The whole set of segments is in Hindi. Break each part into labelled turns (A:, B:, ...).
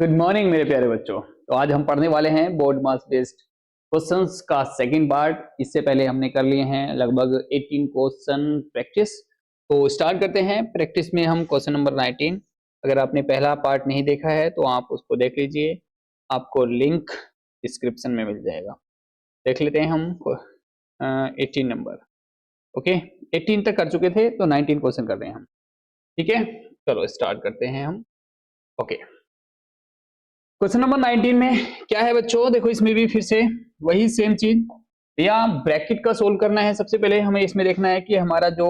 A: गुड मॉर्निंग मेरे प्यारे बच्चों। तो आज हम पढ़ने वाले हैं बोर्ड मास बेस्ड क्वेश्चंस का सेकंड पार्ट। इससे पहले हमने कर लिए हैं लगभग 18 क्वेश्चन प्रैक्टिस। तो स्टार्ट करते हैं प्रैक्टिस में हम क्वेश्चन नंबर 19। अगर आपने पहला पार्ट नहीं देखा है तो आप उसको देख लीजिए, आपको लिंक डिस्क्रिप्शन में मिल जाएगा। देख लेते हैं हम 18 नंबर। ओके, 18 तक कर चुके थे तो 19 क्वेश्चन कर रहे हैं हम। ठीक है, चलो स्टार्ट करते हैं हम। ओके, क्वेश्चन नंबर 19 में क्या है बच्चों, देखो इसमें भी फिर से वही सेम चीज भैया, ब्रैकेट का सोल्व करना है। सबसे पहले हमें इसमें देखना है कि हमारा जो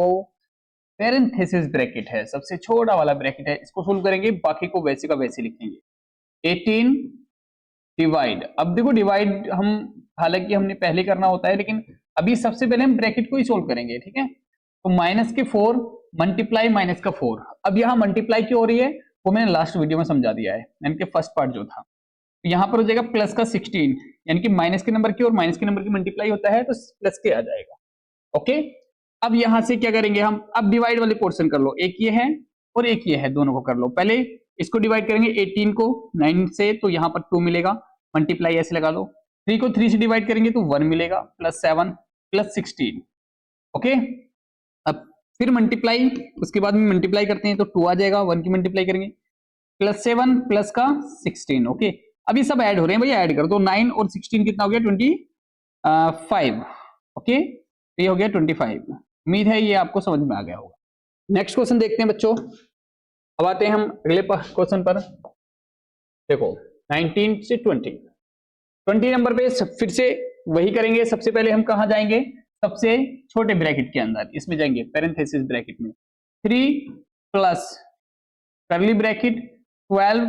A: पेरेंथेसिस ब्रैकेट है, सबसे छोटा वाला ब्रैकेट है, इसको सोल्व करेंगे, बाकी को वैसे का वैसे लिखेंगे। 18 डिवाइड, अब देखो डिवाइड हम हालांकि हमने पहले करना होता है, लेकिन अभी सबसे पहले हम ब्रैकेट को ही सोल्व करेंगे। ठीक है, तो माइनस के 4 मल्टीप्लाई माइनस का 4। अब यहाँ मल्टीप्लाई क्यों हो रही है वो मैंने लास्ट वीडियो में समझा दिया है, यानी कि फर्स्ट पार्ट जो था। तो यहाँ पर हो जाएगा प्लस का 16, यानी कि माइनस के नंबर की और माइनस के नंबर की मल्टीप्लाई होता है तो प्लस के आ जाएगा। ओके, अब यहाँ से क्या करेंगे हम, अब डिवाइड वाले पोर्शन कर लो, एक ये है और एक ये है, दोनों को कर लो। पहले इसको डिवाइड करेंगे 18 को 9 से, तो यहाँ पर 2 मिलेगा, मल्टीप्लाई ऐसे लगा लो। 3 को 3 से डिवाइड करेंगे तो 1 मिलेगा, प्लस 7 प्लस 16। ओके, अब फिर मल्टीप्लाई, उसके बाद में मल्टीप्लाई करते हैं तो 2 आ जाएगा, 1 की मल्टीप्लाई करेंगे, प्लस 7 प्लस का 16। ओके, अभी सब ऐड हो रहे हैं भैया, ऐड करो तो 9 और 16 कितना हो गया 25। ओके, ये हो गया 25। उम्मीद है ये आपको समझ में आ गया होगा। नेक्स्ट क्वेश्चन देखते हैं बच्चों। अब आते हैं हम अगले क्वेश्चन पर। देखो 19 से 20 नंबर पे फिर से वही करेंगे। सबसे पहले हम कहाँ जाएंगे, सबसे छोटे ब्रैकेट के अंदर, इसमें जाएंगे पेरेंथेसिस ब्रैकेट में। 3 प्लस करली ब्रैकेट 12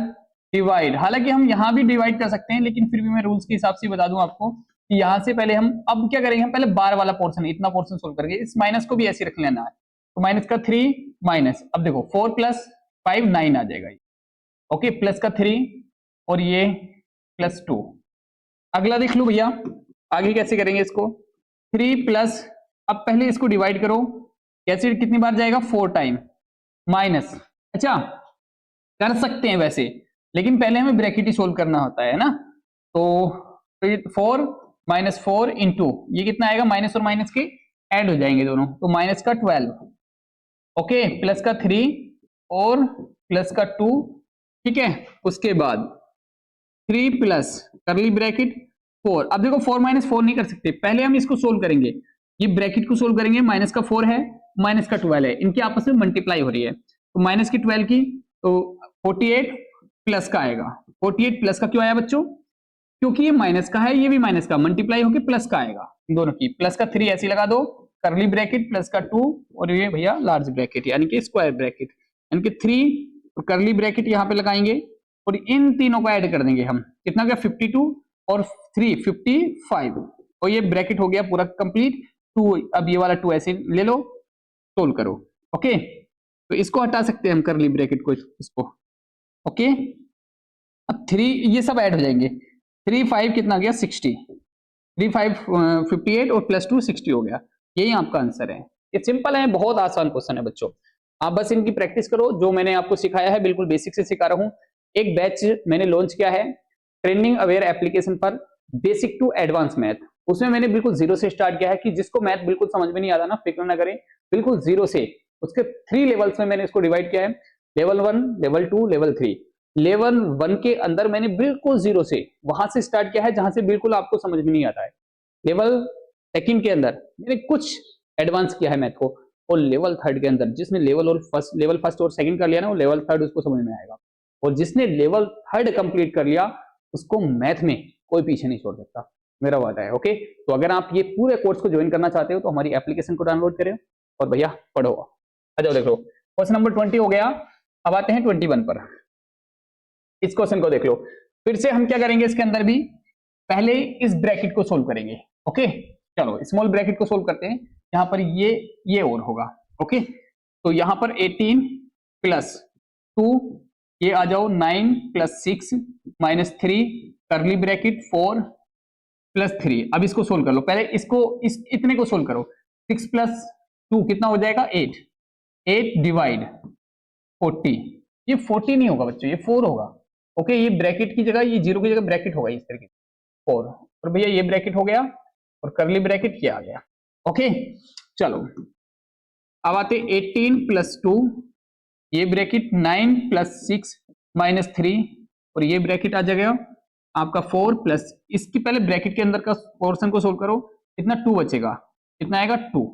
A: डिवाइड, हालांकि हम यहां भी डिवाइड कर सकते हैं, लेकिन फिर भी मैं रूल्स के हिसाब से बता दूं आपको कि यहां से पहले हम अब क्या करेंगे, हम पहले बार वाला पोर्शन, इतना पोर्शन सोल्व करके इस माइनस को भी ऐसे रख लेना है। तो माइनस का 3 माइनस, अब देखो 4 प्लस 5 9 आ जाएगा। ओके, प्लस का 3 और ये प्लस 2। अगला देख लो भैया, आगे कैसे करेंगे इसको, 3 प्लस, अब पहले इसको डिवाइड करो, कैसे कितनी बार जाएगा 4 टाइम, माइनस, अच्छा कर सकते हैं वैसे, लेकिन पहले हमें ब्रैकेट ही सोल्व करना होता है ना। तो 4 माइनस 4 इंटू ये कितना आएगा, माइनस और माइनस के ऐड हो जाएंगे दोनों, तो माइनस का 12। ओके, प्लस का 3 और प्लस का 2। ठीक है, उसके बाद 3 प्लस करली ब्रैकेट 4। अब देखो 4 माइनस 4 नहीं कर सकते, पहले हम इसको सोल्व करेंगे, ये ब्रैकेट को सोल्व करेंगे। माइनस का 4 है, माइनस का 12 है, इनकी आपस में मल्टीप्लाई हो रही है, तो माइनस की 12 की तो 48 प्लस का आएगा। 48 प्लस का क्यों आया बच्चों, क्योंकि ये माइनस का है, ये भी माइनस का, मल्टीप्लाई होकर प्लस का आएगा दोनों की। प्लस का 3 ऐसे लगा दो, करली ब्रैकेट प्लस का 2 और ये भैया लार्ज ब्रैकेट यानी कि स्क्वायर ब्रैकेट, यानी कि 3 और करली ब्रैकेट यहाँ पे लगाएंगे और इन तीनों को ऐड कर देंगे हम, कितना गया 52 और 3 55, और ये ब्रैकेट हो गया पूरा कंप्लीट। 2, अब ये वाला 2 ऐसे ले लो, सोल्व करो। ओके, तो इसको हटा सकते हैं हम करली ब्रैकेट को, इसको। ओके, अब 3 ये सब ऐड हो जाएंगे, 3 5 कितना गया 60, 3 5 58 और प्लस 2 60 हो गया। यही आपका आंसर है। ये सिंपल है, बहुत आसान क्वेश्चन है बच्चों, आप बस इनकी प्रैक्टिस करो। जो मैंने आपको सिखाया है बिल्कुल बेसिक से सिखा रहा हूँ। एक बैच मैंने लॉन्च किया है ट्रेंडिंग अवेयर एप्लीकेशन पर, बेसिक टू एडवांस मैथ। उसमें मैंने बिल्कुल जीरो से स्टार्ट किया है कि जिसको मैथ बिल्कुल समझ में नहीं आता ना, फिक्र ना करें, बिल्कुल जीरो से उसके 3 लेवल्स में मैंने इसको डिवाइड किया है, लेवल 1, लेवल 2, लेवल 3। लेवल 1 के अंदर मैंने बिल्कुल जीरो से वहां से स्टार्ट किया है जहां से बिल्कुल आपको समझ में नहीं आता है। लेवल 2 के अंदर मैंने कुछ एडवांस किया है मैथ को, और लेवल 3 के अंदर जिसने लेवल फर्स्ट और सेकंड कर लिया ना, वो लेवल 3 उसको समझ में आएगा, और जिसने लेवल 3 कंप्लीट कर लिया उसको मैथ में कोई पीछे नहीं छोड़ सकता, मेरा वादा है। ओके, तो अगर आप ये पूरे कोर्स को ज्वाइन करना चाहते हो तो हमारी एप्लीकेशन को डाउनलोड करें और भैया पढ़ो। आ जाओ, देख लो क्वेश्चन नंबर 20 हो गया। अब आते हैं 21 पर। इस क्वेश्चन को देख लो, फिर से हम क्या करेंगे, इसके अंदर भी पहले इस ब्रैकेट को सोल्व करेंगे। ओके, चलो स्मॉल ब्रैकेट को सोल्व करते हैं। यहां पर ये और होगा। ओके, तो यहां पर 18 प्लस 2, ये आ जाओ 9 प्लस 6 माइनस 3 करली ब्रैकेट 4 प्लस 3। अब इसको सोल्व कर लो, पहले इसको इतने को सोल्व करो। 6 प्लस 2 कितना हो जाएगा 8, 8 डिवाइड 40, ये 40 नहीं होगा बच्चों, ये 4 होगा। ओके, ये ब्रैकेट की जगह, ये 0 की जगह ब्रैकेट होगा इस तरीके से 4, और भैया ये ब्रैकेट हो गया और करली ब्रैकेट ये आ गया। ओके चलो अब आते 18 + 2, ये ब्रैकेट 9 + 6 - 3, और ये ब्रैकेट आ जाएगा आपका 4 प्लस, इसकी पहले ब्रैकेट के अंदर का पोर्शन को सोल्व करो, इतना 2 बचेगा, कितना आएगा 2,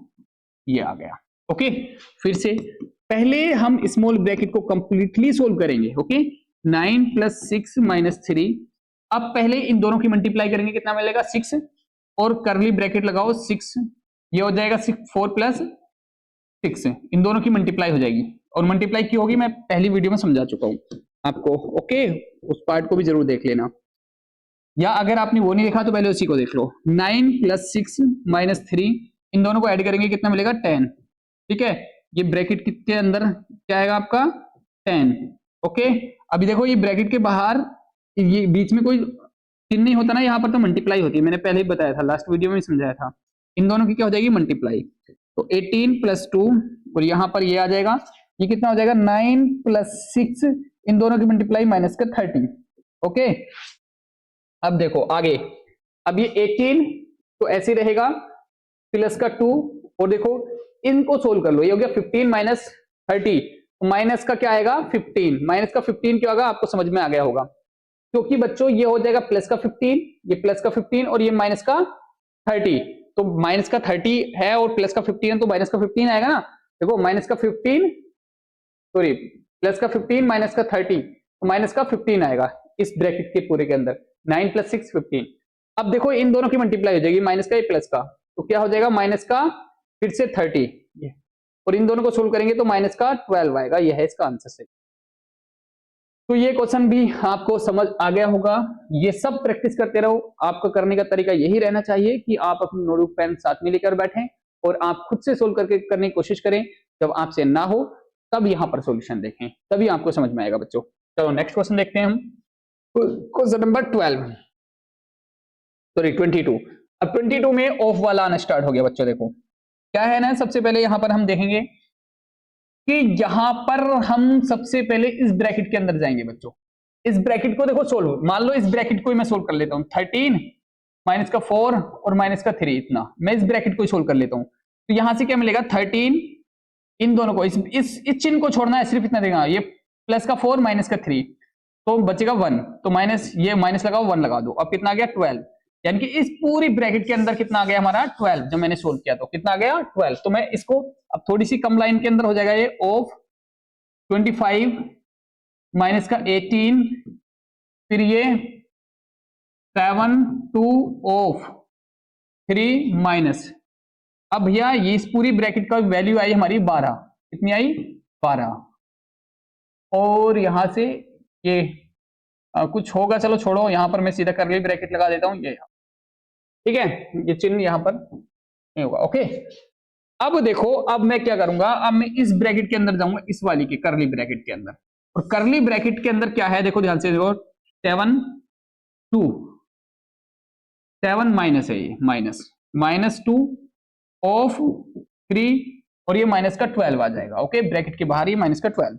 A: ये आ गया। ओके फिर से पहले हम स्मॉल ब्रैकेट को कंप्लीटली सोल्व करेंगे। ओके 9 + 6 - 3, अब पहले इन दोनों की मल्टीप्लाई करेंगे, कितना मिलेगा 6, और करली ब्रैकेट लगाओ 6, ये हो जाएगा 6, 4 + 6, इन दोनों की मल्टीप्लाई हो जाएगी, और मल्टीप्लाई की होगी मैं पहली वीडियो में समझा चुका हूं आपको। ओके उस पार्ट को भी जरूर देख लेना, या अगर आपने वो नहीं देखा तो पहले उसी को देख लो। 9 + 6 - 3, इन दोनों को ऐड करेंगे कितना मिलेगा 10, ठीक है, ये ब्रैकेट कितने अंदर क्या आएगा आपका 10। ओके अभी देखो ये ब्रैकेट के बाहर ये बीच में कोई चिन्ह नहीं होता ना, यहाँ पर तो मल्टीप्लाई होती है, मैंने पहले ही बताया था, लास्ट वीडियो में समझाया था। इन दोनों की क्या हो जाएगी मल्टीप्लाई, तो 18 + 2, और यहाँ पर ये आ जाएगा, ये कितना हो जाएगा 9 + 6, इन दोनों की मल्टीप्लाई -30। ओके अब देखो आगे, अब ये 18 तो ऐसे रहेगा +2, और देखो इनको सोल्व कर लो, ये हो गया 15 - 30, माइनस का क्या आएगा 15, माइनस का 15 क्या होगा आपको समझ में आ गया होगा, क्योंकि बच्चों ये हो जाएगा प्लस का 15, ये प्लस का 15 और ये माइनस का 30, तो माइनस का 30 है और प्लस का 15 है, तो माइनस का 15 आएगा ना। देखो माइनस का 15 सॉरी प्लस का 15 माइनस का 30, तो माइनस का 15 आएगा इस ब्रैकेट के पूरे के अंदर, 9 + 6 15। अब देखो इन दोनों की मल्टीप्लाई हो जाएगी, माइनस का ये प्लस का, तो क्या हो जाएगा माइनस का फिर से 30, और इन दोनों को सोल्व करेंगे तो माइनस का 12 आएगा, यह है इसका आंसर सही। तो ये क्वेश्चन भी आपको समझ आ गया होगा, ये सब प्रैक्टिस करते रहो, आपका करने का तरीका यही रहना चाहिए कि आप अपनी नोटबुक पेन साथ में लेकर बैठें और आप खुद से सोल्व करके करने की कोशिश करें, जब आपसे ना हो तब यहाँ पर सॉल्यूशन देखें, तभी आपको समझ में आएगा बच्चों। चलो नेक्स्ट क्वेश्चन देखते हैं हम, क्वेश्चन नंबर 12 सॉरी 22। अब 22 में ऑफ वाला आना स्टार्ट हो गया बच्चों। देखो क्या है ना, सबसे पहले यहाँ पर हम देखेंगे कि यहां पर हम सबसे पहले इस ब्रैकेट के अंदर जाएंगे बच्चों, इस ब्रैकेट को देखो सोल्व, मान लो इस ब्रैकेट को मैं सोल्व कर लेता हूं, 13 माइनस का 4 और माइनस का 3, इतना मैं इस ब्रैकेट को सोल्व कर लेता हूं, तो यहां से क्या मिलेगा 13, इन दोनों को इस चिन्ह को छोड़ना है, सिर्फ इतना देगा, ये प्लस का 4 माइनस का 3, तो बचेगा 1, तो माइनस, ये माइनस लगाओ 1 लगा दो, अब कितना आ गया 12, यानी कि इस पूरी ब्रैकेट के अंदर कितना आ गया हमारा 12, जो मैंने सोल्व किया तो कितना आ गया 12। तो मैं इसको अब थोड़ी सी कम लाइन के अंदर हो जाएगा, ये ऑफ 25 माइनस का 18, फिर ये 7 2 ऑफ 3 माइनस, अब भैया ये इस पूरी ब्रैकेट का वैल्यू आई हमारी 12, कितनी आई 12, और यहां से ये कुछ होगा, चलो छोड़ो, यहां पर मैं सीधा करली ब्रैकेट लगा देता हूं, ये ठीक है, ये चिन्ह यहां पर नहीं होगा। ओके अब देखो, अब मैं क्या करूंगा, अब मैं इस ब्रैकेट के अंदर जाऊंगा, इस वाली के करली ब्रैकेट के अंदर, और करली ब्रैकेट के अंदर क्या है देखो ध्यान से, देखो 7 2 7 माइनस है, ये माइनस 2 ऑफ 3, और ये माइनस का 12 आ जाएगा। ओके ब्रैकेट के बाहर ये माइनस का 12,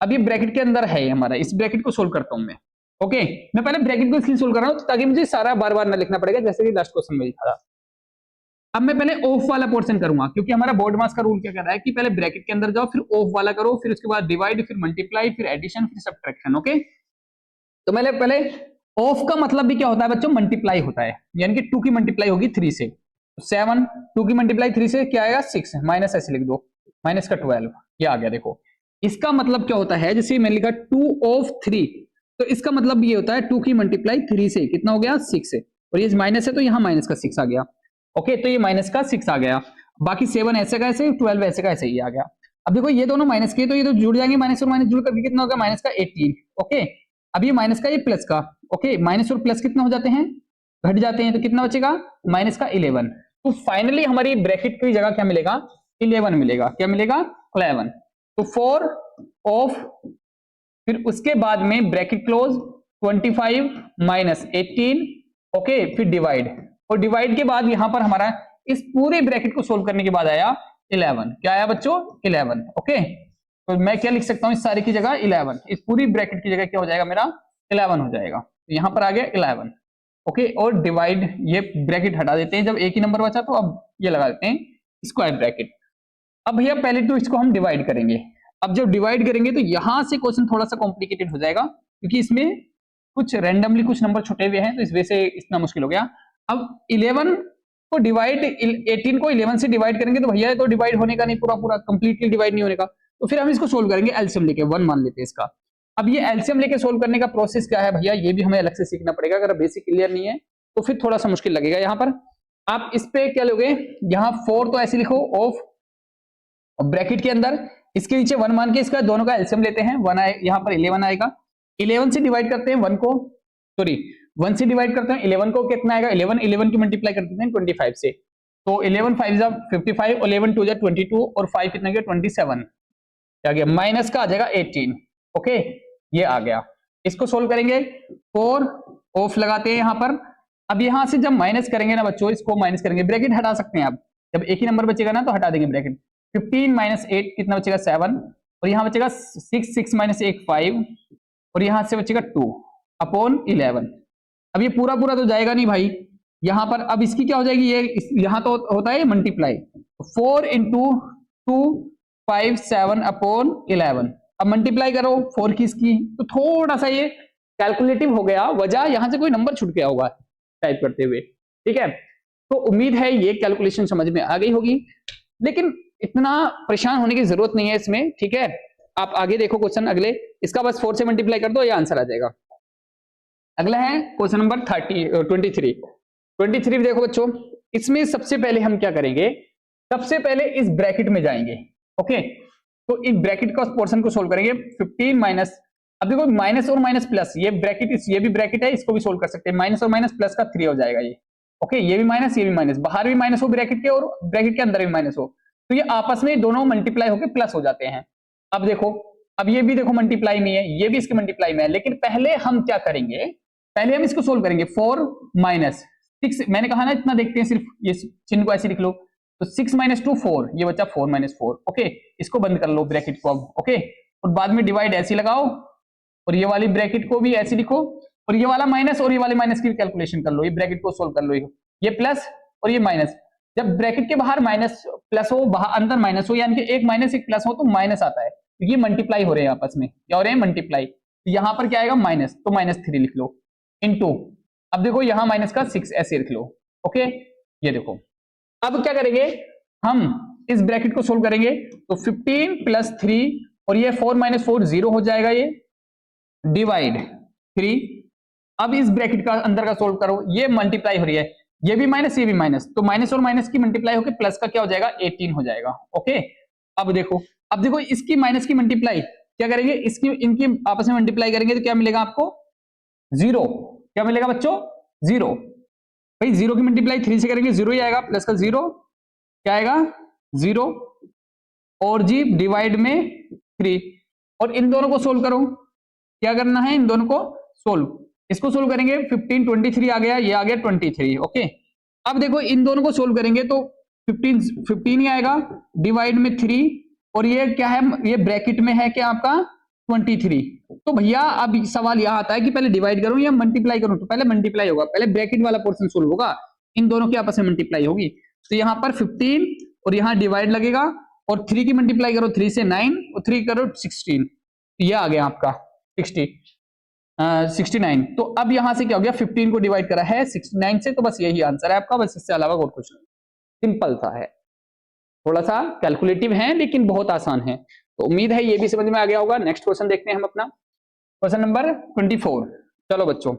A: अब ये ब्रैकेट के अंदर है हमारा, इस ब्रैकेट को सोल्व करता हूं मैं। ओके मैं पहले ब्रैकेट को इसलिए सोल्व कर रहा हूं ताकि मुझे सारा बार बार ना लिखना पड़ेगा, जैसे कि लास्ट क्वेश्चन में लिखा था। अब मैं पहले ऑफ वाला पोर्शन करूंगा, क्योंकि हमारा बोर्ड मास का रूल क्या कह रहा है कि पहले ब्रैकेट के अंदर जाओ, फिर ऑफ वाला करो, फिर उसके बाद डिवाइड, फिर मल्टीप्लाई, फिर एडिशन, फिर सब्ट्रैक्शन। ओके तो मैंने पहले ऑफ का मतलब भी क्या होता है बच्चों, मल्टीप्लाई होता है, यानी कि 2 की मल्टीप्लाई होगी 3 से, 7 2 की मल्टीप्लाई 3 से क्या आएगा 6, माइनस ऐसे लिख दो, माइनस का 12, ये आ गया। देखो इसका मतलब क्या होता है, जैसे मैंने लिखा 2 ऑफ 3, तो इसका मतलब ये होता है 2 की मल्टीप्लाई 3 से कितना हो गया 6, और ये माइनस है तो यहाँ माइनस का 6 आ गया। ओके तो ये माइनस का 6 आ गया, बाकी 7 ऐसे का ऐसे, 12 ऐसे का ऐसे ही आ गया। अब देखो ये दोनों माइनस के, तो ये तो जुड़ जाएंगे, माइनस और माइनस जुड़ करके कितना होगा माइनस का 18। ओके अब ये माइनस का, ये प्लस का, ओके माइनस और प्लस कितना हो जाते हैं, घट जाते हैं, तो कितना बचेगा माइनस का 11। तो फाइनली हमारी ब्रैकेट की जगह क्या मिलेगा 11 मिलेगा, क्या मिलेगा 11। तो 4 ऑफ, फिर उसके बाद में ब्रैकेट क्लोज 25 माइनस 18, ओके फिर डिवाइड, और डिवाइड के बाद यहां पर हमारा इस पूरे ब्रैकेट को सोल्व करने के बाद आया 11, क्या आया बच्चों 11। ओके तो मैं क्या लिख सकता हूँ इस सारे की जगह 11, इस पूरी ब्रैकेट की जगह क्या हो जाएगा मेरा 11 हो जाएगा। तो यहाँ पर आ गया 11। ओके, और डिवाइड, ये ब्रैकेट हटा देते हैं जब एक ही नंबर बचा, तो अब ये लगा देते हैं स्क्वायर ब्रैकेट। अब भैया पहले तो इसको हम डिवाइड करेंगे। अब जब डिवाइड करेंगे तो यहां से क्वेश्चन थोड़ा सा कॉम्प्लिकेटेड हो जाएगा, क्योंकि इसमें कुछ रैंडमली कुछ नंबर छुटे हुए हैं, तो इस वजह से इतना मुश्किल हो गया। अब 11 को डिवाइड 18 को 11 से डिवाइड करेंगे तो भैया तो डिवाइड होने का नहीं, पूरा पूरा कंप्लीटली डिवाइड नहीं होने का। तो फिर हम इसको सोल्व करेंगे एलसीएम लेके, 1 मान लेते हैं इसका। अब ये एलसीएम लेके सोल्व करने का प्रोसेस क्या है भैया, ये भी हमें अलग से सीखना पड़ेगा। अगर बेसिक क्लियर नहीं है तो फिर थोड़ा सा मुश्किल लगेगा। यहाँ पर आप इस पे क्या लोगे, यहाँ 4 तो ऐसे लिखो ऑफ ब्रैकेट के अंदर, इसके नीचे 1 मान के इसका दोनों का एलसीएम लेते हैं। 1 आए, यहाँ पर 11 आएगा। 11 से डिवाइड करते हैं 1 को, सॉरी 1 से डिवाइड करते हैं 11 को, कितना आएगा 11 की मल्टीप्लाई कर देते हैं 25 से। तो 11 5 जा 55, 11 2 जा 22 और 5 कितना गया 27, क्या गया माइनस का आ जाएगा 18। ओके, ये आ गया। इसको सोल्व करेंगे, 4 ऑफ लगाते हैं यहाँ पर। अब यहाँ से जब माइनस करेंगे ना बच्चों, इसको माइनस करेंगे, ब्रैकेट हटा सकते हैं आप, जब एक ही नंबर बचेगा ना तो हटा देंगे ब्रैकेट। 15 माइनस 8 कितना बचेगा 7, और यहाँ बचेगा 6 माइनस 1 5, और यहाँ से बचेगा 2 अपॉन 11। अब ये पूरा पूरा तो जाएगा नहीं भाई, यहाँ पर अब इसकी क्या हो जाएगी, ये यहाँ तो होता है मल्टीप्लाई, 4 इंटू 2 5 7 अपॉन 11। अब मल्टीप्लाई करो 4 की इसकी, तो थोड़ा सा ये कैलकुलेटिव हो गया, वजह यहाँ से कोई नंबर छूट गया होगा टाइप करते हुए। ठीक है, तो उम्मीद है ये कैलकुलेशन समझ में आ गई होगी, लेकिन इतना परेशान होने की जरूरत नहीं है इसमें। ठीक है, आप आगे देखो क्वेश्चन अगले, इसका बस 4 से मल्टीप्लाई कर दो, ये आंसर आ जाएगा। अगला है क्वेश्चन नंबर 23 देखो बच्चों, इसमें सबसे पहले हम क्या करेंगे, सबसे पहले इस ब्रैकेट में जाएंगे। ओके, तो इस ब्रैकेट का पोर्शन को सोल्व करेंगे। 15 माइनस, अब देखो माइनस और माइनस प्लस, ये ब्रैकेट, ये भी ब्रैकेट है, इसको भी सोल्व कर सकते हैं। माइनस और माइनस प्लस का 3 हो जाएगा ये। ओके, ये भी माइनस, ये भी माइनस, बाहर भी माइनस हो ब्रैकेट के और ब्रैकेट के अंदर भी माइनस हो, तो ये आपस में दोनों मल्टीप्लाई होकर प्लस हो जाते हैं। अब देखो, अब ये भी देखो मल्टीप्लाई में है, ये भी इसके मल्टीप्लाई में है, लेकिन पहले हम क्या करेंगे, पहले हम इसको सोल्व करेंगे। 4 माइनस 6, मैंने कहा ना इतना देखते हैं, सिर्फ ये चिन्ह को ऐसे लिख लो, तो 6 माइनस 2 4, ये बचा 4 माइनस 4। ओके, इसको बंद कर लो ब्रैकेट को अब। ओके, और बाद में डिवाइड ऐसे लगाओ, और ये वाली ब्रैकेट को भी ऐसे लिखो, और ये वाला माइनस और ये वाले माइनस की कैलकुलेशन कर लो, ये ब्रैकेट को सोल्व कर लो, ये प्लस और ये माइनस। जब ब्रैकेट के बाहर माइनस प्लस हो, बाहर अंदर माइनस हो, यानी कि एक माइनस एक प्लस हो, तो माइनस आता है, ये मल्टीप्लाई हो रहे हैं आपस में, क्या हो रहे हैं मल्टीप्लाई। यहाँ पर क्या आएगा माइनस, तो -3 लिख लो इनटू, अब देखो यहाँ माइनस का 6 ऐसे लिख लो। ओके, ये देखो, अब क्या करेंगे हम, इस ब्रैकेट को सोल्व करेंगे, तो 15 प्लस 3 और ये 4 माइनस 4 0 हो जाएगा, ये डिवाइड 3। अब इस ब्रैकेट का अंदर का सोल्व करो, ये मल्टीप्लाई हो रही है, ये भी माइनस ये भी माइनस, तो माइनस और माइनस की मल्टीप्लाई होकर प्लस का क्या हो जाएगा 18 हो जाएगा। ओके, अब देखो इसकी माइनस की मल्टीप्लाई क्या करेंगे, इसकी इनकी आपस में मल्टीप्लाई करेंगे तो क्या मिलेगा आपको 0, क्या मिलेगा बच्चों 0। भाई 0 की मल्टीप्लाई 3 से करेंगे 0 ही आएगा, प्लस का 0 क्या आएगा 0, और जी डिवाइड में 3, और इन दोनों को सोल्व करो, क्या करना है इन दोनों को सोल्व, इसको सोल्व करेंगे 15 23 आ गया, ये आ गया 23। ओके, अब देखो इन दोनों को सोल्व करेंगे तो 15 ही आएगा, डिवाइड में 3, और ये क्या है, ये ब्रैकेट में है क्या आपका 23। तो भैया अब सवाल यह आता है कि पहले डिवाइड करूं या मल्टीप्लाई करूं, तो पहले मल्टीप्लाई होगा, पहले ब्रैकेट वाला पोर्शन सोल्व होगा, इन दोनों की आपस में मल्टीप्लाई होगी। तो यहाँ पर 15 और यहाँ डिवाइड लगेगा, और 3 की मल्टीप्लाई करो 3 से 9 और 3 करो 16, ये आ गया आपका 69। तो अब यहां से क्या हो गया, 15 को डिवाइड करा है 69 से, तो बस यही आंसर है आपका, बस इससे अलावा और कुछ नहीं, सिंपल सा है, थोड़ा सा कैलकुलेटिव है लेकिन बहुत आसान है। तो उम्मीद है ये भी समझ में आ गया होगा। नेक्स्ट क्वेश्चन देखते हैं हम अपना, क्वेश्चन नंबर 24। चलो बच्चों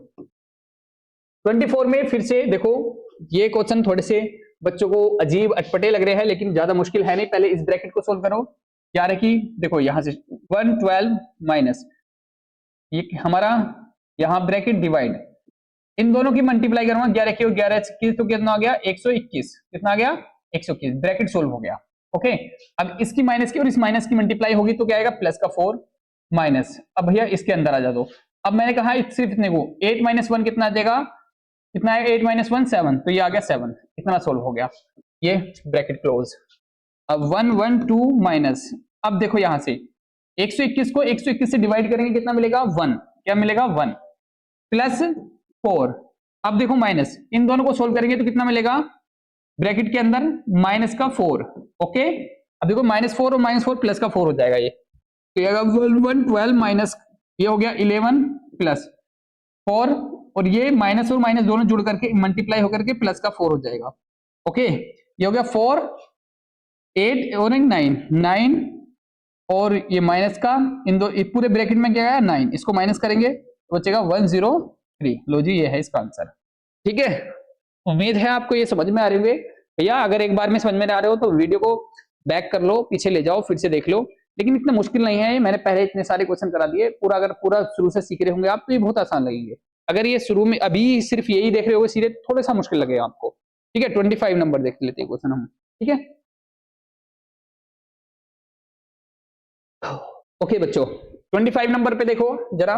A: 24 में फिर से देखो, ये क्वेश्चन थोड़े से बच्चों को अजीब अटपटे लग रहे हैं, लेकिन ज्यादा मुश्किल है नहीं। पहले इस ब्रैकेट को सोल्व करो, क्या रखी देखो, यहां से 112 माइनस ये हमारा यहाँ ब्रैकेट डिवाइड, इन दोनों की मल्टीप्लाई करूंगा, 11 की 11 तो कितना आ गया 121, कितना आ गया 121, ब्रैकेट सोल्व हो गया। ओके, अब इसकी माइनस की और इस माइनस की मल्टीप्लाई होगी तो क्या आएगा प्लस का 4 माइनस, अब भैया इसके अंदर आ जा दो। अब मैंने कहा सिर्फ इतने को 8 माइनस 1 कितना आ जाएगा, कितना है 8 माइनस 1 7, तो ये आ गया 7, इतना सोल्व हो गया, ये ब्रैकेट क्लोज। अब 1 1 2 माइनस, अब देखो यहां से 121 को 121 से डिवाइड करेंगे कितना मिलेगा 1, क्या मिलेगा 1 प्लस 4। अब देखो माइनस, इन दोनों को सोल्व करेंगे तो कितना मिलेगा, ब्रैकेट के अंदर माइनस का 4। ओके, अब देखो -4 और -4 प्लस का 4 हो जाएगा ये, तो ये 12 माइनस ये हो गया 11 प्लस 4, और ये माइनस और माइनस दोनों जुड़ करके मल्टीप्लाई होकर के प्लस का 4 हो जाएगा। ओके, ये हो गया 4 8 और 9 और ये माइनस का इन दो पूरे ब्रैकेट में क्या है 9, इसको माइनस करेंगे तो बचेगा 103। लो जी, ये है इसका आंसर। ठीक है, उम्मीद है आपको ये समझ में आ रहे होंगे भैया। अगर एक बार में समझ में आ रहे हो तो वीडियो को बैक कर लो, पीछे ले जाओ, फिर से देख लो। लेकिन इतना मुश्किल नहीं है, मैंने पहले इतने सारे क्वेश्चन करा दिए। पूरा अगर पूरा शुरू से सीख रहे होंगे आप तो ये बहुत आसान लगेंगे। अगर ये शुरू में अभी सिर्फ यही देख रहे होगे सीधे, थोड़ा सा मुश्किल लगेगा आपको। ठीक है, 25 नंबर देख लेते हैं क्वेश्चन हम। ठीक है, ओके बच्चों, 25 नंबर पे देखो जरा।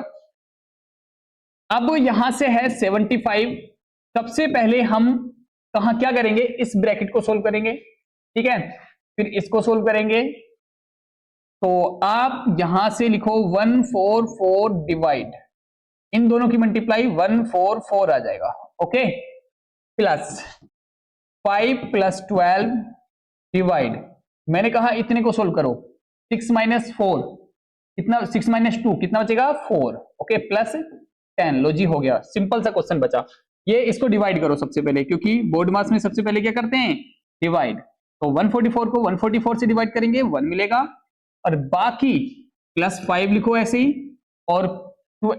A: अब यहां से है 75। सबसे पहले हम कहां क्या करेंगे, इस ब्रैकेट को सोल्व करेंगे। ठीक है, फिर इसको सोल्व करेंगे। तो आप यहां से लिखो 144 डिवाइड, इन दोनों की मल्टीप्लाई 144 आ जाएगा। ओके, प्लस 5 प्लस 12 डिवाइड, मैंने कहा इतने को सोल्व करो, 6 माइनस 4 कितना, 6 माइनस 2 कितना बचेगा 4। Okay, plus 10। लो जी, हो गया, सिंपल सा क्वेश्चन बचा। ये इसको डिवाइड करो सबसे पहले, क्योंकि बोर्ड मास में सबसे पहले क्या करते हैं, डिवाइड। तो 144 को 144 से डिवाइड करेंगे 1 मिलेगा, और बाकी प्लस 5 लिखो ऐसे ही, और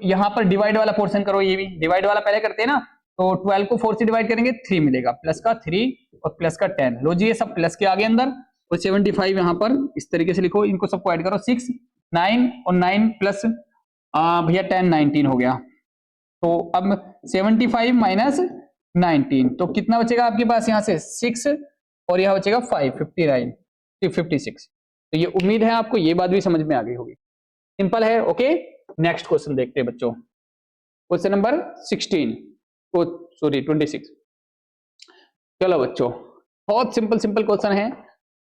A: यहां पर डिवाइड वाला पोर्शन करो, ये भी डिवाइड वाला पहले करते हैं ना। तो 12 को 4 से डिवाइड करेंगे 3 मिलेगा, प्लस का 3 और प्लस का 10। लो जी, ये सब प्लस के आगे अंदर, और 75 यहां पर इस तरीके से लिखो, इनको सबको ऐड करो, 6 9 और 9 प्लस भैया 10 19 हो गया। तो अब 75 माइनस 19, तो कितना बचेगा आपके पास, यहां से 6 और यहां बचेगा 5 59 56। तो ये उम्मीद है आपको ये बात भी समझ में आ गई होगी। सिंपल है। ओके, नेक्स्ट क्वेश्चन देखते हैं बच्चों, क्वेश्चन नंबर 16 ओ सॉरी 26। चलो बच्चों, बहुत सिंपल क्वेश्चन है,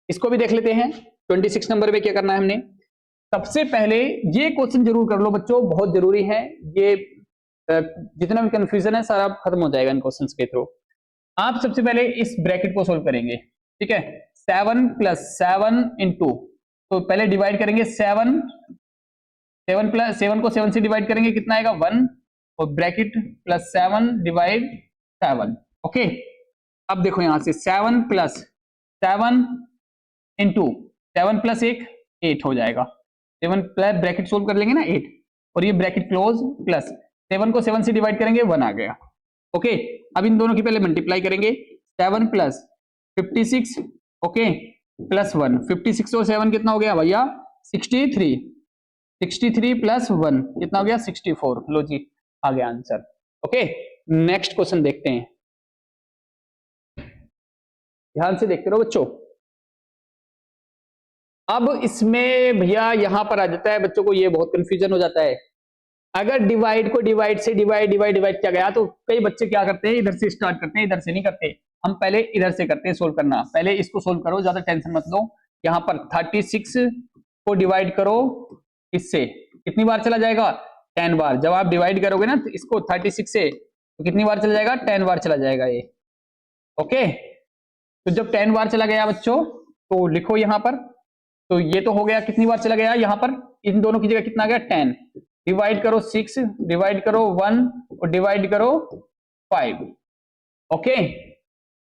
A: इसको भी देख लेते हैं। 26 नंबर पे क्या करना है हमने, सबसे पहले ये क्वेश्चन जरूर कर लो बच्चों, बहुत जरूरी है ये। जितना भी कंफ्यूजन है सारा खत्म हो जाएगा इन क्वेश्चंस के थ्रू। आप सबसे पहले इस ब्रैकेट को सोल्व करेंगे। ठीक है, 7 प्लस 7 इंटू, तो पहले डिवाइड करेंगे 7 प्लस 7 को 7 से डिवाइड करेंगे कितना आएगा 1, और ब्रैकेट प्लस 7 डिवाइड 7। ओके, अब देखो यहां से 7 प्लस 7 इंटू 7 प्लस 1 8 हो जाएगा। 7 प्लस ब्रैकेट सोल्व कर लेंगे ना 8, और ये ब्रैकेट क्लोज, प्लस 7 को 7 से डिवाइड करेंगे 1 आ गया। ओके, अब इन दोनों की पहले मल्टीप्लाई करेंगे, 7 प्लस 56 ओके प्लस 1, 56 और 7 कितना हो गया भैया 63, 63 प्लस 1 कितना हो गया 64। लो जी, आ गया आंसर। ओके, नेक्स्ट क्वेश्चन देखते हैं, ध्यान से देखते रहो बच्चों। अब इसमें भैया यहां पर आ जाता है बच्चों को, ये बहुत कंफ्यूजन हो जाता है। अगर डिवाइड को डिवाइड से डिवाइड किया गया तो कई बच्चे क्या करते हैं, इधर से स्टार्ट करते हैं, इधर से नहीं करते। हम पहले इधर से करते हैं सोल्व करना। पहले इसको सोल्व करो, ज्यादा टेंशन मत लो। यहाँ पर 36 को डिवाइड करो, इससे कितनी बार चला जाएगा 10 बार। जब आप डिवाइड करोगे ना तो इसको 36 से, तो कितनी बार चला जाएगा 10 बार चला जाएगा ये। ओके, तो जब 10 बार चला गया बच्चों तो लिखो यहाँ पर, तो ये तो हो गया कितनी बार चला गया यहाँ पर, इन दोनों की जगह कितना आ गया 10, डिवाइड करो 6, डिवाइड करो 1 और डिवाइड करो 5। ओके,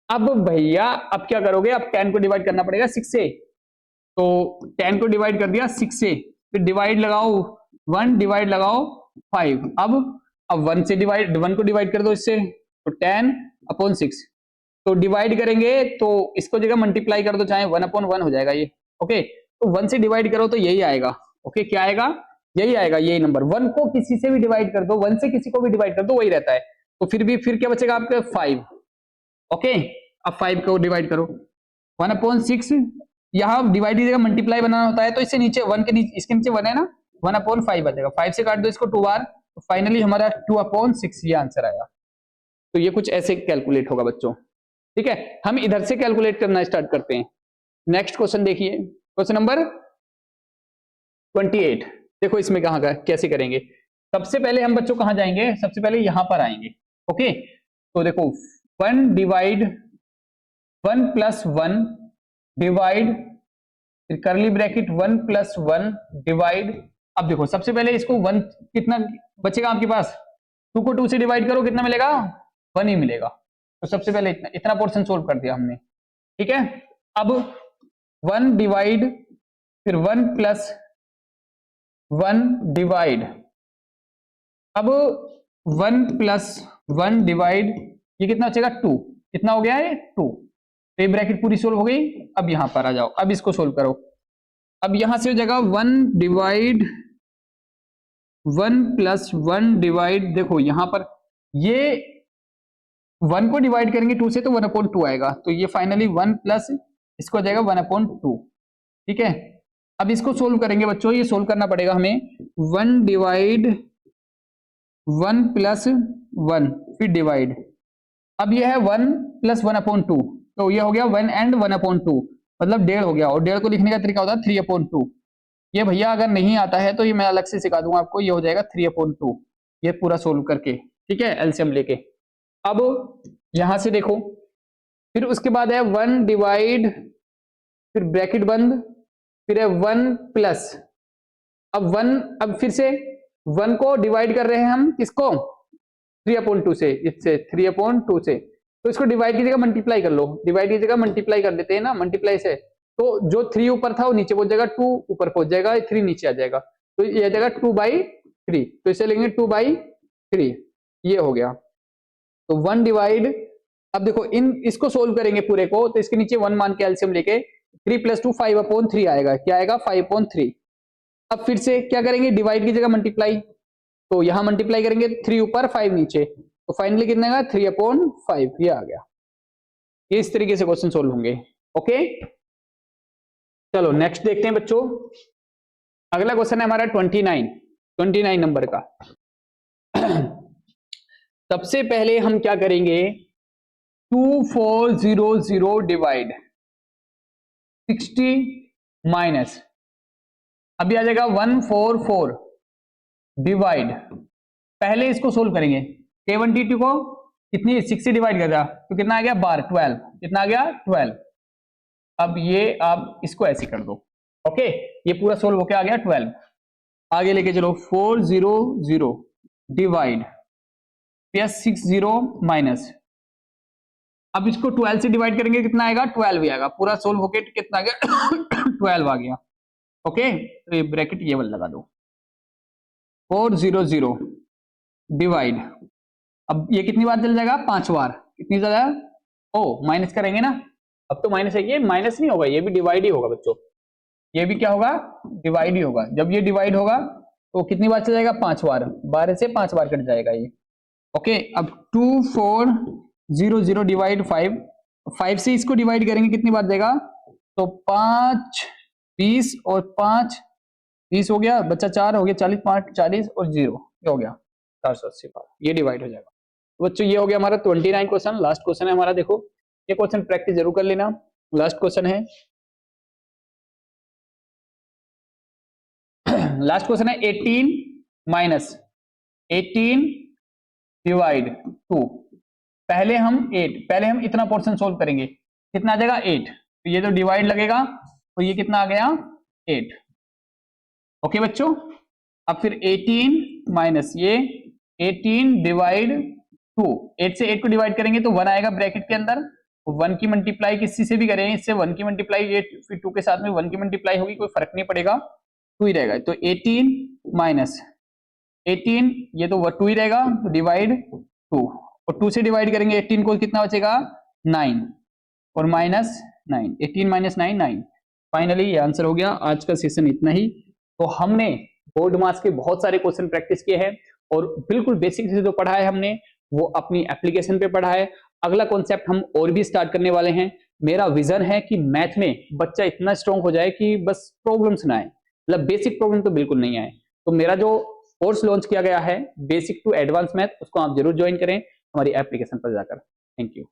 A: अब भैया अब क्या करोगे, अब 10 को डिवाइड करना पड़ेगा 6 से, तो 10 को डिवाइड कर दिया 6 से, फिर डिवाइड लगाओ 1, डिवाइड लगाओ 5। अब 1 से डिवाइड, 1 को डिवाइड कर दो इससे, तो 10/6, तो डिवाइड करेंगे तो इसको जगह मल्टीप्लाई कर दो, चाहे 1/1 हो जाएगा ये। ओके, तो 1 से डिवाइड करो तो यही आएगा। ओके, क्या आएगा, यही आएगा, यही नंबर। 1 को किसी से भी डिवाइड कर दो, 1 से किसी को भी डिवाइड कर दो, वही रहता है। तो फिर क्या बचेगा आपका 5। ओके, अब 5 को डिवाइड करो 1/6, यहाँ डिवाइड की जगह मल्टीप्लाई बनाना होता है, तो इससे नीचे 1 के नीचे, इसके नीचे 1 है ना, 1/5 आ जाएगा। 5 से काट दो इसको 2 बार, तो फाइनली हमारा 2/6 ये आंसर आया। तो ये कुछ ऐसे कैलकुलेट होगा बच्चों। ठीक है, हम इधर से कैलकुलेट करना स्टार्ट करते हैं। नेक्स्ट क्वेश्चन देखिए, क्वेश्चन नंबर 28। देखो इसमें कहाँ का कैसे करेंगे, सबसे पहले हम बच्चों कहाँ जाएंगे, सबसे पहले यहां पर आएंगे। ओके, तो देखो 1 डिवाइड 1 प्लस 1 डिवाइड, फिर करली ब्रैकेट 1 प्लस 1 डिवाइड। अब देखो सबसे पहले इसको 1 कितना बचेगा आपके पास, 2 को 2 से डिवाइड करो कितना मिलेगा, 1 ही मिलेगा। तो सबसे पहले इतना इतना पोर्शन सोल्व कर दिया हमने, ठीक है। अब 1 डिवाइड फिर 1 प्लस 1 डिवाइड, अब 1 प्लस 1 डिवाइड, ये कितना बचेगा 2, कितना हो गया है 2। तो ये ब्रैकेट पूरी सोल्व हो गई। अब यहां पर आ जाओ, अब इसको सोल्व करो। अब यहां से हो जाएगा 1 डिवाइड 1 प्लस 1 डिवाइड, देखो यहां पर ये 1 को डिवाइड करेंगे 2 से तो 1/2 आएगा, तो ये फाइनली 1 प्लस इसको आ जाएगा 1/2, ठीक है। अब इसको सोल्व करेंगे बच्चों, ये सोल्व करना पड़ेगा हमें। 1 डिवाइड 1 प्लस 1 फिर डिवाइड, अब ये है 1 प्लस 1/2, तो ये हो गया 1 एंड 1/2, मतलब 1.5 हो गया। और 1.5 को लिखने का तरीका होता है 3/2। ये भैया अगर नहीं आता है तो ये मैं अलग से सिखा दूंगा आपको, ये हो जाएगा 3/2, ये पूरा सोल्व करके, ठीक है, एलसीएम लेके। अब यहां से देखो, फिर उसके बाद है 1 डिवाइड फिर ब्रैकेट बंद, फिर है 1 प्लस, अब 1, अब फिर से 1 को डिवाइड कर रहे हैं हम किसको, 3/2 से, इससे 3/2 से, तो इसको डिवाइड की जगह मल्टीप्लाई कर लो, डिवाइड की जगह मल्टीप्लाई कर देते हैं ना, मल्टीप्लाई से, तो जो 3 ऊपर था वो नीचे पहुंच जाएगा, 2 ऊपर पहुंच जाएगा, 3 नीचे आ जाएगा, तो ये आ जाएगा 2/3, तो इसे लेंगे 2/3, ये हो गया। तो 1 डिवाइड, अब देखो इसको सोल्व करेंगे पूरे को, तो इसके नीचे 1 मान के एलसीएम लेके 3 + 2 5/3 आएगा, क्या आएगा 5/3। अब फिर से क्या करेंगे, डिवाइड की जगह मल्टीप्लाई, तो यहां मल्टीप्लाई करेंगे 3 ऊपर 5 नीचे, तो फाइनली कितना आएगा 3/5, ये आ गया। ये इस तरीके से क्वेश्चन सोल्व होंगे। ओके, चलो नेक्स्ट देखते हैं बच्चों। अगला क्वेश्चन है हमारा 29 नंबर का। सबसे पहले हम क्या करेंगे, 2400 डिवाइड 60 माइनस, अभी आ जाएगा 144 डिवाइड, पहले इसको सोल्व करेंगे, K1T2 को कितनी 6 से डिवाइड कर दिया तो कितना आ गया 12, कितना आ गया 12। अब ये आप इसको ऐसे कर दो, ओके, ये पूरा सोल्व होके आ गया 12। आगे लेके चलो 400 डिवाइड 60 माइनस, अब इसको 12 से डिवाइड करेंगे कितना आएगा 12 ही आएगा, पूरा सोल्व होके कितना आ गया 12 आ गया। ओके, तो ये ब्रैकेट ये वाला लगा दो, 400 डिवाइड, अब ये कितनी बार चल जाएगा 5 बार, कितनी ज्यादा, ओ माइनस करेंगे ना, अब तो माइनस है, ये माइनस नहीं होगा, ये भी डिवाइड ही होगा बच्चों, ये भी क्या होगा डिवाइड ही होगा। जब ये डिवाइड होगा तो कितनी बार चल जाएगा 5 बार, 12 से 5 बार कट जाएगा ये। ओके, अब 2400 डिवाइड 5 से इसको डिवाइड करेंगे कितनी बार देगा, तो 5 20 और 5 30 हो गया, बच्चा 4 हो गया 40, 5 40 और 0 ये हो गया 480 बार, ये डिवाइड हो जाएगा। तो बच्चों ये हो गया हमारा 29 क्वेश्चन। लास्ट क्वेश्चन है हमारा, देखो ये क्वेश्चन प्रैक्टिस जरूर कर लेना। लास्ट क्वेश्चन है लास्ट क्वेश्चन है 18 माइनस 18 डिवाइड 2, पहले हम इतना पोर्शन सोल्व करेंगे, कितना आ जाएगा 8, तो ये जो डिवाइड लगेगा तो ये कितना आ गया 8। ओके बच्चों, अब फिर 18 माइनस ये 18 डिवाइड 2, 8 से 8 को डिवाइड करेंगे तो 1 आएगा ब्रैकेट के अंदर, 1 की मल्टीप्लाई किसी से भी करें, इससे 1 की मल्टीप्लाई, ये फिर 2 के साथ में 1 की मल्टीप्लाई होगी, कोई फर्क नहीं पड़ेगा, 2 ही रहेगा। तो 18 माइनस 18, ये तो 2 ही रहेगा, तो डिवाइड 2, और 2 से डिवाइड करेंगे 18 को, कितना बचेगा 9, और माइनस 9, 18 माइनस 9 9। फाइनली ये आंसर हो गया। आज का सेशन इतना ही। तो हमने बोर्ड मास के बहुत सारे क्वेश्चन प्रैक्टिस किए हैं, और बिल्कुल बेसिक से जो पढ़ा है हमने वो अपनी एप्लीकेशन पे पढ़ा है। अगला कॉन्सेप्ट हम और भी स्टार्ट करने वाले हैं। मेरा विजन है कि मैथ में बच्चा इतना स्ट्रांग हो जाए कि बस प्रॉब्लम्स ना आए, मतलब बेसिक प्रॉब्लम तो बिल्कुल नहीं आए। तो मेरा जो कोर्स लॉन्च किया गया है बेसिक टू एडवांस मैथ, उसको आप जरूर ज्वाइन करें हमारी एप्लीकेशन पर जाकर। Thank you.